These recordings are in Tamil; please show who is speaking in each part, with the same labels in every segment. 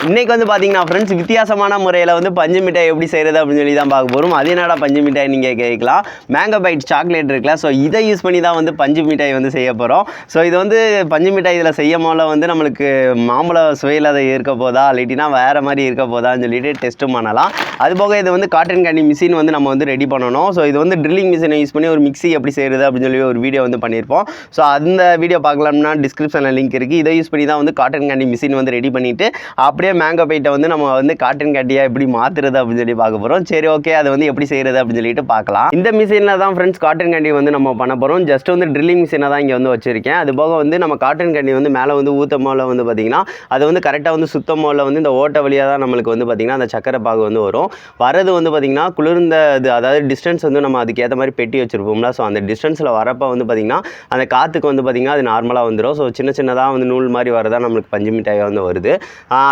Speaker 1: இன்றைக்கி வந்து பார்த்தீங்கன்னா ஃப்ரெண்ட்ஸ் வித்தியாசமான முறையில் வந்து பஞ்சு மிட்டாய் எப்படி செய்கிறது அப்படின்னு சொல்லி தான் பார்க்க போகிறோம். அது என்னடா பஞ்சு மிட்டாய் நீங்கள் கேட்கலாம். மேங்கோ பைட் சாக்லேட் இருக்குல்ல, ஸோ இதை யூஸ் பண்ணி தான் வந்து பஞ்சு மிட்டாய் வந்து செய்ய போகிறோம். ஸோ இது வந்து பஞ்சு மிட்டாய் இதில் செய்யும் போல வந்து நம்மளுக்கு மாம்பழ சுவையில் அதை இருக்க போதா இல்லாட்டினா வேறு மாதிரி இருக்க போதான்னு சொல்லிட்டு டெஸ்ட்டும் பண்ணலாம். அதுபோக இது வந்து காட்டன் கேண்டி மிஷின் வந்து நம்ம வந்து ரெடி பண்ணணும். ஸோ இது வந்து ட்ரில்லிங் மிஷினை யூஸ் பண்ணி ஒரு மிக்ஸி எப்படி செய்கிறது அப்படின்னு சொல்லி ஒரு வீடியோ வந்து பண்ணியிருப்போம். ஸோ அந்த வீடியோ பார்க்கலாம்னா டிஸ்கிரிப்ஷனில் லிங்க் இருக்குது. இதை யூஸ் பண்ணி தான் வந்து காட்டன் கேண்டி மிஷின் வந்து ரெடி பண்ணிவிட்டு அப்படியே மேங்கோ பைட்டை வந்து நம்ம வந்து காட்டன் கேண்டியாக எப்படி மாற்றுறது அப்படின்னு சொல்லி பார்க்க போகிறோம். சரி, ஓகே, அதை வந்து எப்படி செய்கிறது அப்படின்னு சொல்லிட்டு பார்க்கலாம். இந்த மிஷினில் தான் ஃப்ரெண்ட்ஸ் காட்டன் கேண்டி வந்து நம்ம பண்ண போகிறோம். ஜஸ்ட் வந்து ட்ரில்லிங் மிஷினை தான் இங்கே வந்து வச்சிருக்கேன். அது போக வந்து நம்ம காட்டன் கேண்டி வந்து மேலே வந்து ஊற்றும் போல வந்து பார்த்திங்கன்னா அது வந்து கரெக்டாக வந்து சுத்தம் போல வந்து இந்த ஓட்ட வழியாக தான் நம்மளுக்கு வந்து பார்த்திங்கன்னா அந்த சக்கரை பாகு வந்து வரும். வரது வந்து பார்த்திங்கன்னா குளிர்ந்த இது, அதாவது டிஸ்டன்ஸ் வந்து நம்ம அதுக்கேற்ற மாதிரி பெட்டி வச்சுருப்போம்ல. ஸோ அந்த டிஸ்டன்ஸில் வரப்போ வந்து பார்த்திங்கன்னா அந்த காற்றுக்கு வந்து பார்த்திங்கன்னா அது நார்மலாக வந்துடும். ஸோ சின்ன சின்னதாக வந்து நூல் மாதிரி வரதான் நம்மளுக்கு பஞ்சு மிட்டாய் வந்து வருது.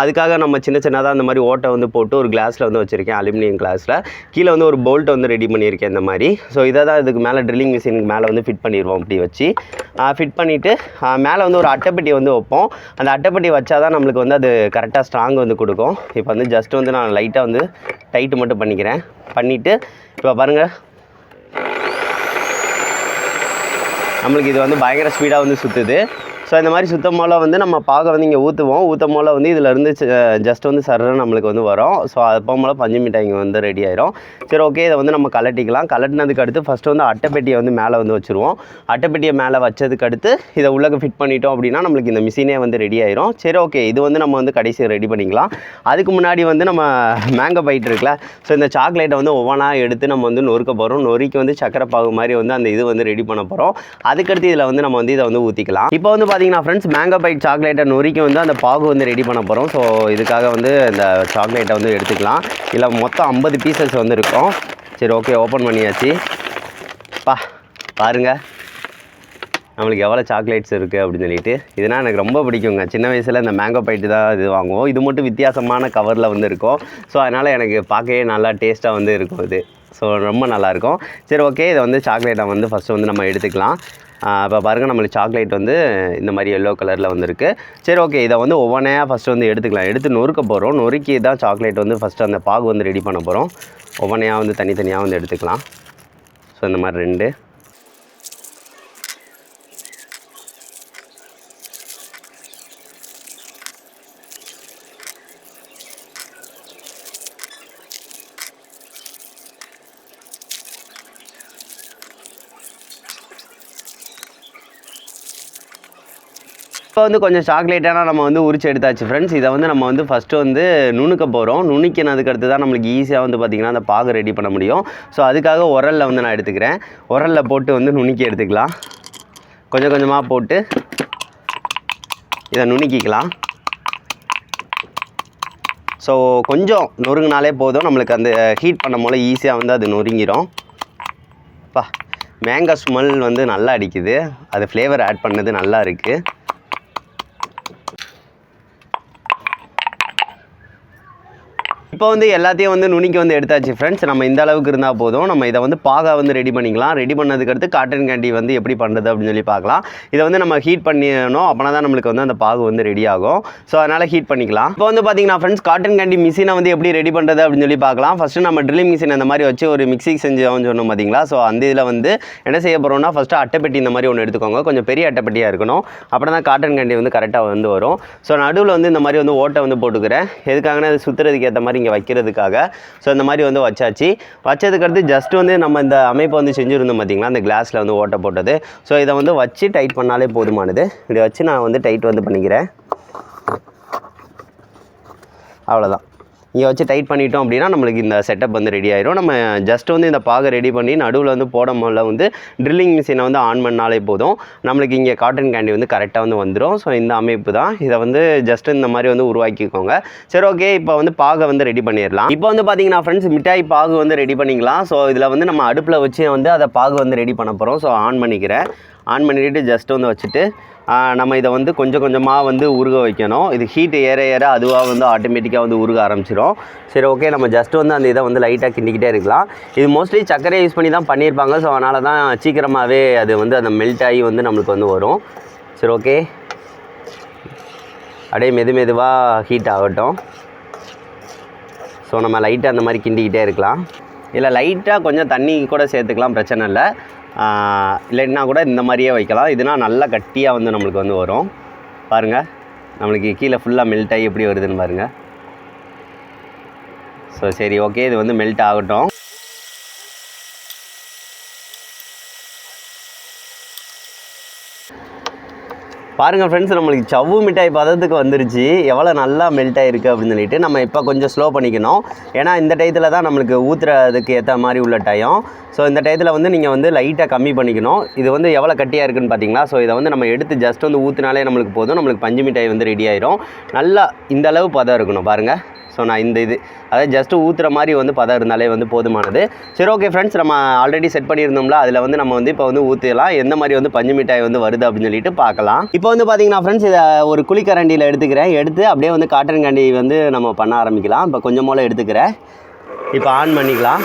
Speaker 1: அதுக்காக நம்ம சின்ன சின்னதாக அந்த மாதிரி ஓட்டை வந்து போட்டு ஒரு கிளாஸில் வந்து வச்சுருக்கேன், அலுமினியம் கிளாஸில். கீழே வந்து ஒரு போல்ட் வந்து ரெடி பண்ணியிருக்கேன் இந்த மாதிரி. ஸோ இதை தான் இதுக்கு மேலே ட்ரில்லிங் மிஷினுக்கு மேலே வந்து ஃபிட் பண்ணிடுவோம். இப்படி வச்சு ஃபிட் பண்ணிவிட்டு மேலே வந்து ஒரு அட்டைப்பெட்டி வந்து வைப்போம். அந்த அட்டைப்பெட்டி வச்சா தான் நம்மளுக்கு வந்து அது கரெக்டாக ஸ்ட்ராங் வந்து கொடுக்கும். இப்போ வந்து ஜஸ்ட் வந்து நான் லைட்டாக வந்து டைட்டு மட்டும் பண்ணிக்கிறேன். பண்ணிவிட்டு இப்போ பாருங்கள், நம்மளுக்கு இது வந்து பயங்கர ஸ்பீடாக வந்து சுற்றுது. ஸோ இந்த மாதிரி சுத்தம் போல் வந்து நம்ம பாகை வந்து இங்கே ஊற்றும் போல் வந்து இதில் இருந்து ஜஸ்ட் வந்து சர்ன்னு நம்மளுக்கு வந்து வரும். ஸோ அப்போ போல் பஞ்சு மிட்டாய் இங்கே வந்து ரெடி ஆயிரும். சரி, ஓகே, இதை வந்து நம்ம கலட்டிக்கலாம். கலட்டினதுக்கு அடுத்து ஃபஸ்ட்டு வந்து அட்டைப்பெட்டியை வந்து மேலே வந்து வச்சுருவோம். அட்டைப்பெட்டியை மேலே வச்சதுக்கு அடுத்து இதை உள்ளே ஃபிட் பண்ணிட்டோம் அப்படின்னா நம்மளுக்கு இந்த மிஷினே வந்து ரெடி ஆயிரும். சரி, ஓகே, இது வந்து நம்ம வந்து கடைசி ரெடி பண்ணிக்கலாம். அதுக்கு முன்னாடி வந்து நம்ம மேங்கோ பைட் இருக்குல்ல, ஸோ இந்த சாக்லேட்டை வந்து ஒவ்வொன்றா எடுத்து நம்ம வந்து நொறுக்க போகிறோம். நொறுக்கி வந்து சக்கரை பாகு மாதிரி வந்து அந்த இது வந்து ரெடி பண்ண போகிறோம். அதுக்கடுத்து இதில் வந்து நம்ம வந்து இதை வந்து ஊற்றிக்கலாம். இப்போ வந்து பார்த்தீங்கன்னா ஃப்ரெண்ட்ஸ் மேங்கோ பைட் சாக்லேட்டை நொறுக்கி வந்து அந்த பாகு வந்து ரெடி பண்ண போகிறோம். ஸோ இதுக்காக வந்து இந்த சாக்லேட்டை வந்து எடுத்துக்கலாம். இதில் மொத்தம் 50 பீசஸ் வந்து இருக்கும். சரி, ஓகே, ஓப்பன் பண்ணியாச்சு. பாருங்கள் நம்மளுக்கு எவ்வளோ சாக்லேட்ஸ் இருக்குது அப்படின்னு சொல்லிட்டு. இதனால் எனக்கு ரொம்ப பிடிக்குங்க. சின்ன வயசில் இந்த மேங்கோ பைட்டு தான் இது வாங்குவோம். இது மட்டும் வித்தியாசமான கவரில் வந்து இருக்கும். ஸோ அதனால் எனக்கு பார்க்கவே நல்லா டேஸ்ட்டாக வந்து இருக்கும் இது. ஸோ ரொம்ப நல்லாயிருக்கும். சரி, ஓகே, இதை வந்து சாக்லேட்டை வந்து ஃபஸ்ட்டு வந்து நம்ம எடுத்துக்கலாம். இப்போ பாருங்கள், நம்மளுக்கு சாக்லேட் வந்து இந்த மாதிரி எல்லோ கலரில் வந்துருக்கு. சரி, ஓகே, இதை வந்து ஒவ்வொன்றையாக ஃபஸ்ட்டு வந்து எடுத்துக்கலாம். எடுத்து நொறுக்க போகிறோம். நொறுக்கி தான் சாக்லேட் வந்து ஃபஸ்ட்டு அந்த பாகு வந்து ரெடி பண்ண போகிறோம். ஒவ்வொன்றையாக வந்து தனித்தனியாக வந்து எடுத்துக்கலாம். ஸோ இந்த மாதிரி 2. இப்போ வந்து கொஞ்சம் சாக்லேட்டான நம்ம வந்து உரிச்சு எடுத்தாச்சு ஃப்ரெண்ட்ஸ். இதை வந்து நம்ம வந்து ஃபஸ்ட்டு வந்து நுணுக்க போகிறோம். நுணுக்கினதுக்கு அடுத்து தான் நம்மளுக்கு ஈஸியாக வந்து பார்த்திங்கன்னா அந்த பாகு ரெடி பண்ண முடியும். ஸோ அதுக்காக உரலில் வந்து நான் எடுத்துக்கிறேன். உரலில் போட்டு வந்து நுணுக்கி எடுத்துக்கலாம். கொஞ்சம் கொஞ்சமாக போட்டு இதை நுணுக்கிக்கலாம். ஸோ கொஞ்சம் நொறுங்கினாலே போதும், நம்மளுக்கு அந்த ஹீட் பண்ண போல் ஈஸியாக வந்து அது நொறுங்கிடும். மேங்கோ ஸ்மெல் வந்து நல்லா அடிக்குது. அது ஃப்ளேவர் ஆட் பண்ணது நல்லா இருக்குது. இப்போ வந்து எல்லாத்தையும் வந்து நுணுக்கி வந்து எடுத்தாச்சு ஃப்ரெண்ட்ஸ். நம்ம இந்த அளவுக்கு இருந்தால் போதும். நம்ம இதை வந்து பாகா வந்து ரெடி பண்ணிக்கலாம். ரெடி பண்ணதுக்கு அடுத்து காட்டன் கேண்டி வந்து எப்படி பண்ணுறது அப்படின்னு சொல்லி பார்க்கலாம். இதை வந்து நம்ம ஹீட் பண்ணிடணும். அப்படின்னா தான் நம்மளுக்கு வந்து அந்த பாகு வந்து ரெடி ஆகும். ஸோ அதனால் ஹீட் பண்ணிக்கலாம். இப்போ வந்து பார்த்தீங்கன்னா ஃப்ரெண்ட்ஸ், காட்டன் கேண்டி மிஷினை வந்து எப்படி ரெடி பண்ணுறது அப்படின்னு சொல்லி பார்க்கலாம். ஃபஸ்ட்டு நம்ம ட்ரில்லிங் மிஷின் அந்த மாதிரி வச்சு ஒரு மிக்ஸி செஞ்சோம்னு சொன்னோம் பார்த்தீங்களா. ஸோ அந்த இதில் வந்து என்ன செய்ய போகிறோம்னா ஃபஸ்ட்டு அட்டைப்பெட்டி இந்த மாதிரி ஒன்று எடுத்துக்கோங்க. கொஞ்சம் பெரிய அட்டைப்பெட்டியாக இருக்கணும். அப்படி தான் காட்டன் கேண்டி வந்து கரெக்டாக வந்து வரும். ஸோ நடுவில் வந்து இந்த மாதிரி வந்து ஓட்டை வந்து போட்டுக்கிறேன். எதுக்காகனா அது சுற்றுறதுக்கு ஏற்ற மாதிரி வைக்கிறதுக்காக. ஸோ இந்த மாதிரி வந்து வச்சாச்சு. வச்சதுக்கடுத்து ஜஸ்ட் வந்து நம்ம இந்த அமைப்பை வந்து செஞ்சுருந்தோம் பார்த்திங்களா, அந்த கிளாஸில் வந்து ஓட்டை போட்டது. ஸோ இதை வந்து வச்சு டைட் பண்ணாலே போதுமானது. இப்படி வச்சு நான் வந்து டைட் வந்து பண்ணிக்கிறேன். அவ்வளோதான். இங்கே வச்சு டைட் பண்ணிட்டோம் அப்படின்னா நம்மளுக்கு இந்த செட்டப் வந்து ரெடி ஆயிரும். நம்ம ஜஸ்ட் வந்து இந்த பாகை ரெடி பண்ணி நடுவில் வந்து போடும்போது வந்து ட்ரில்லிங் மிஷினை வந்து ஆன் பண்ணாலே போதும், நம்மளுக்கு இங்கே காட்டன் கேண்டி வந்து கரெக்டாக வந்து வந்துடும். ஸோ இந்த அமைப்பு தான். இதை வந்து ஜஸ்ட் இந்த மாதிரி வந்து உருவாக்கிக்கோங்க. சரி, ஓகே, இப்போ வந்து பாகை வந்து ரெடி பண்ணிடலாம். இப்போ வந்து பார்த்தீங்கன்னா ஃப்ரெண்ட்ஸ், மிட்டாய் பாகு வந்து ரெடி பண்ணிக்கலாம். ஸோ இதில் வந்து நம்ம அடுப்பில் வச்சு வந்து அதை பாகு வந்து ரெடி பண்ண போகிறோம். ஸோ ஆன் பண்ணிக்கிறேன். ஆன் பண்ணிவிட்டு ஜஸ்ட் வந்து வச்சுட்டு நம்ம இதை வந்து கொஞ்சம் கொஞ்சமாக வந்து உருக வைக்கணும். இது ஹீட் ஏற ஏற அதுவாக வந்து ஆட்டோமேட்டிக்காக வந்து உருக ஆரம்பிச்சிடும். சரி, ஓகே, நம்ம ஜஸ்ட் வந்து அந்த இதை வந்து லைட்டாக கிண்டிக்கிட்டே இருக்கலாம். இது மோஸ்ட்லி சர்க்கரையை யூஸ் பண்ணி தான் பண்ணியிருப்பாங்க. ஸோ அதனால தான் சீக்கிரமாகவே அது வந்து அந்த மெல்ட் ஆகி வந்து நம்மளுக்கு வந்து வரும். சரி, ஓகே, அப்படியே மெதுவாக ஹீட் ஆகட்டும். ஸோ நம்ம லைட்டாக அந்த மாதிரி கிண்டிக்கிட்டே இருக்கலாம். இல்லை லைட்டாக கொஞ்சம் தண்ணி கூட சேர்த்துக்கலாம், பிரச்சனை இல்லை. இல்லைன்னா கூட இந்த மாதிரியே வைக்கலாம். இதுனா நல்லா கட்டியாக வந்து நம்மளுக்கு வந்து வரும். பாருங்கள், நம்மளுக்கு கீழே ஃபுல்லாக மெல்ட் ஆகி எப்படி வருதுன்னு பாருங்கள். ஸோ சரி, ஓகே, இது வந்து மெல்ட் ஆகட்டும். பாருங்கள் ஃப்ரெண்ட்ஸ், நம்மளுக்கு சவ்வு மிட்டாய் பதத்துக்கு வந்துருச்சு. எவ்வளோ நல்லா மெல்ட் ஆகிருக்கு அப்படின்னு சொல்லிட்டு நம்ம இப்போ கொஞ்சம் ஸ்லோ பண்ணிக்கணும். ஏன்னா இந்த டயத்தில் தான் நம்மளுக்கு ஊற்றுறதுக்கு ஏற்ற மாதிரி உள்ள டைம். ஸோ இந்த டயத்தில் வந்து நீங்கள் வந்து லைட்டாக கம்மி பண்ணிக்கணும். இது வந்து எவ்வளோ கட்டியாக இருக்குதுன்னு பார்த்தீங்களா? ஸோ இதை வந்து நம்ம எடுத்து ஜஸ்ட் வந்து ஊற்றினாலே நம்மளுக்கு போதும். நம்மளுக்கு பஞ்சு மிட்டாய் வந்து ரெடி ஆயிரும். நல்லா இந்த அளவு பதம் இருக்கணும் பாருங்கள். ஸோ நான் இந்த அதாவது ஜஸ்ட்டு ஊற்றுற மாதிரி வந்து பதம் இருந்தாலே வந்து போதுமானது. சரி, ஓகே ஃப்ரெண்ட்ஸ், நம்ம ஆல்ரெடி செட் பண்ணியிருந்தோம்ல, அதில் வந்து நம்ம வந்து இப்போ வந்து ஊற்றிடலாம். எந்த மாதிரி வந்து பஞ்சு மிட்டாய் வந்து வருது அப்படின்னு சொல்லிட்டு பார்க்கலாம். இப்போ வந்து பார்த்தீங்கன்னா ஃப்ரெண்ட்ஸ், இதை ஒரு குழிக்கரண்டியில் எடுத்துக்கிறேன். எடுத்து அப்படியே வந்து காட்டன் கேண்டி வந்து நம்ம பண்ண ஆரம்பிக்கலாம். இப்போ கொஞ்சம் போல் எடுத்துக்கிறேன். இப்போ ஆன் பண்ணிக்கலாம்.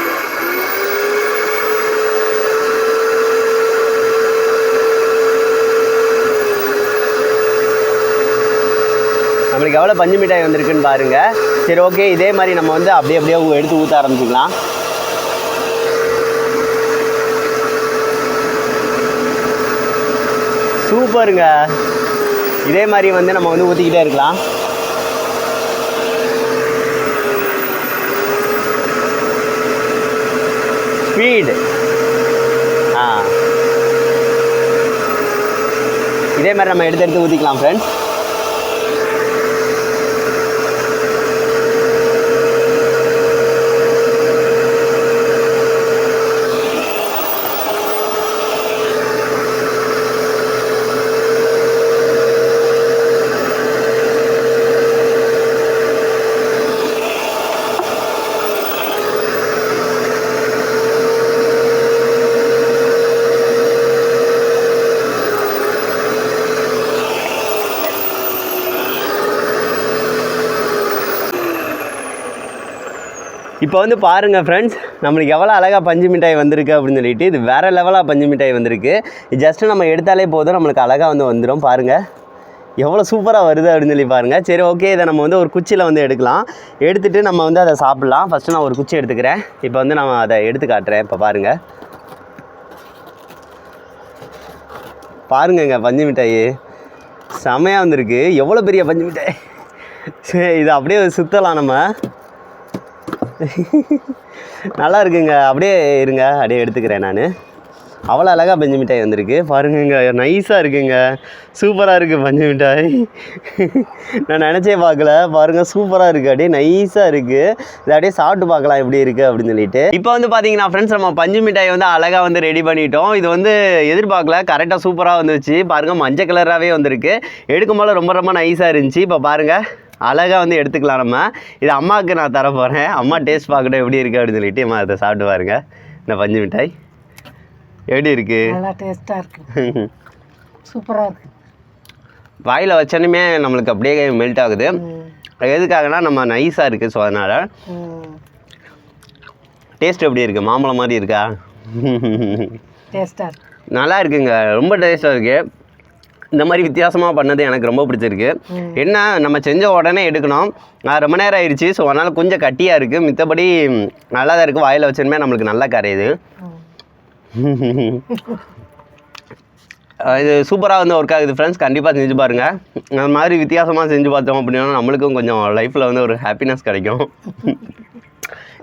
Speaker 1: நம்மளுக்கு எவ்வளோ பஞ்சு மிட்டாய் வந்திருக்குன்னு பாருங்கள். சரி, ஓகே, இதே மாதிரி நம்ம வந்து அப்படியே எடுத்து ஊற்ற ஆரம்பிச்சிக்கலாம். சூப்பருங்க. இதே மாதிரி வந்து நம்ம வந்து ஊற்றிக்கிட்டே இருக்கலாம். ஸ்பீடு இதே மாதிரி நம்ம எடுத்து ஊற்றிக்கலாம் ஃப்ரெண்ட்ஸ். இப்போ வந்து பாருங்கள் ஃப்ரெண்ட்ஸ், நம்மளுக்கு எவ்வளோ அழகாக பஞ்சு மிட்டாய் வந்திருக்கு அப்படின்னு சொல்லிட்டு. இது வேறு லெவலாக பஞ்சு மிட்டாய் வந்திருக்கு. ஜஸ்ட்டு நம்ம எடுத்தாலே போதும், நம்மளுக்கு அழகாக வந்து வந்துடும். பாருங்கள் எவ்வளோ சூப்பராக வருது அப்படின்னு சொல்லி பாருங்கள். சரி, ஓகே, இதை நம்ம வந்து ஒரு குச்சியில் வந்து எடுக்கலாம். எடுத்துகிட்டு நம்ம வந்து அதை சாப்பிட்லாம். ஃபஸ்ட்டு நான் ஒரு குச்சி எடுத்துக்கிறேன். இப்போ வந்து நான் அதை எடுத்து காட்டுறேன். இப்போ பாருங்கள், பாருங்கங்க, பஞ்சு மிட்டாய் செமையாக வந்திருக்கு. எவ்வளோ பெரிய பஞ்சு மிட்டாய். சரி, இதை அப்படியே சுற்றலாம் நம்ம. நல்லா இருக்குங்க. அப்படியே இருங்க, அப்படியே எடுத்துக்கிறேன் நான். அவ்வளோ அழகாக பஞ்சு மிட்டாய் வந்திருக்கு. பாருங்கங்க, நைஸாக இருக்குங்க. சூப்பராக இருக்குது பஞ்சு மிட்டாய். நான் நினச்சே பார்க்கல. பாருங்கள், சூப்பராக இருக்குது. அப்படியே நைஸாக இருக்குது. இதை அப்படியே சாப்பிட்டு பார்க்கலாம் எப்படி இருக்குது அப்படின்னு சொல்லிட்டு. இப்போ வந்து பார்த்தீங்கன்னா ஃப்ரெண்ட்ஸ், நம்ம பஞ்சு மிட்டாய் வந்து அழகாக வந்து ரெடி பண்ணிட்டோம். இது வந்து எதிர்பார்க்கல, கரெக்டாக சூப்பராக வந்துச்சு. பாருங்கள், மஞ்சள் கலராகவே வந்திருக்கு. எடுக்கும் போல ரொம்ப ரொம்ப நைஸாக இருந்துச்சு. இப்போ பாருங்கள், அழகாக வந்து எடுத்துக்கலாம் நம்ம. இது அம்மாவுக்கு நான் தர போகிறேன். அம்மா டேஸ்ட் பார்க்கட்டும் எப்படி இருக்குது அப்படின்னு சொல்லிட்டு. அம்மா அதை சாப்பிட்டு பாருங்க. இந்த பஞ்சு மிட்டாய் எப்படி இருக்குது?
Speaker 2: நல்லா டேஸ்ட்டாக இருக்குது. சூப்பராக இருக்குது.
Speaker 1: வாயில் வச்சோன்னுமே நம்மளுக்கு அப்படியே மெல்ட் ஆகுது. எதுக்காகனா நம்ம நைஸாக இருக்குது. ஸோ அதனால் டேஸ்ட் எப்படி இருக்குது? மாம்பழம் மாதிரி இருக்கா?
Speaker 2: டேஸ்ட்டாக இருக்குது.
Speaker 1: நல்லா இருக்குங்க, ரொம்ப டேஸ்ட்டாக இருக்குது. இந்த மாதிரி வித்தியாசமாக பண்ணது எனக்கு ரொம்ப பிடிச்சிருக்கு. என்ன, நம்ம செஞ்ச உடனே எடுக்கணும். ரொம்ப நேரம் ஆயிடுச்சு. ஸோ அதனால் கொஞ்சம் கட்டியாக இருக்குது. மித்தபடி நல்லா தான் இருக்குது. வாயில் வச்சோன்னே நம்மளுக்கு நல்லா கரையுது. இது சூப்பராக வந்து ஒர்க் ஆகுது ஃப்ரெண்ட்ஸ். கண்டிப்பாக செஞ்சு பாருங்கள். அந்த மாதிரி வித்தியாசமாக செஞ்சு பார்த்தோம் அப்படின்னா நம்மளுக்கும் கொஞ்சம் லைஃப்பில் வந்து ஒரு ஹாப்பினஸ் கிடைக்கும்.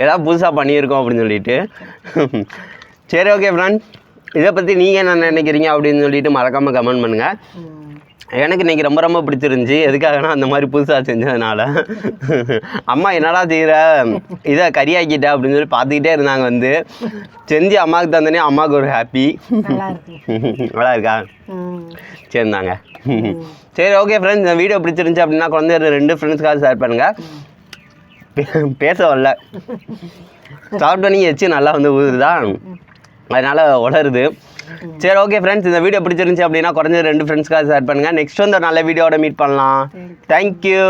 Speaker 1: ஏதாவது புதுசாக பண்ணியிருக்கோம் அப்படின்னு சொல்லிட்டு. சரி, ஓகே ஃப்ரெண்ட்ஸ், இதை பற்றி நீங்கள் என்ன நினைக்கிறீங்க அப்படின்னு சொல்லிட்டு மறக்காமல் கமெண்ட் பண்ணுங்கள். எனக்கு இன்றைக்கி ரொம்ப ரொம்ப பிடிச்சிருந்துச்சி. எதுக்காகனா அந்த மாதிரி புதுசாக செஞ்சதுனால. அம்மா என்னடா செய்கிற, இதை கறியாக்கிட்ட அப்படின்னு சொல்லி பார்த்துக்கிட்டே இருந்தாங்க. வந்து செஞ்சு அம்மாவுக்கு தந்தனே அம்மாவுக்கு ஒரு ஹாப்பி. நல்லா இருக்கா? சரிந்தாங்க. சரி, ஓகே ஃப்ரெண்ட்ஸ், இந்த வீடியோ பிடிச்சிருந்துச்சி அப்படின்னா குழந்தை 2 ஃப்ரெண்ட்ஸ்க்காக ஷேர் பண்ணுங்கள். பேச வரல, சாப்பிட்டு நீங்கள் எச்சு நல்லா வந்து ஊதுதான், அதனால் உளருது. சரி, ஓகே ஃப்ரெண்ட்ஸ், இந்த வீடியோ பிடிச்சிருந்துச்சி அப்படின்னா குறைஞ்சது 2 ஃப்ரெண்ட்ஸ்க்காக ஷேர் பண்ணுங்கள். நெக்ஸ்ட் வந்து ஒரு நல்ல வீடியோட மீட் பண்ணலாம். தேங்க்யூ.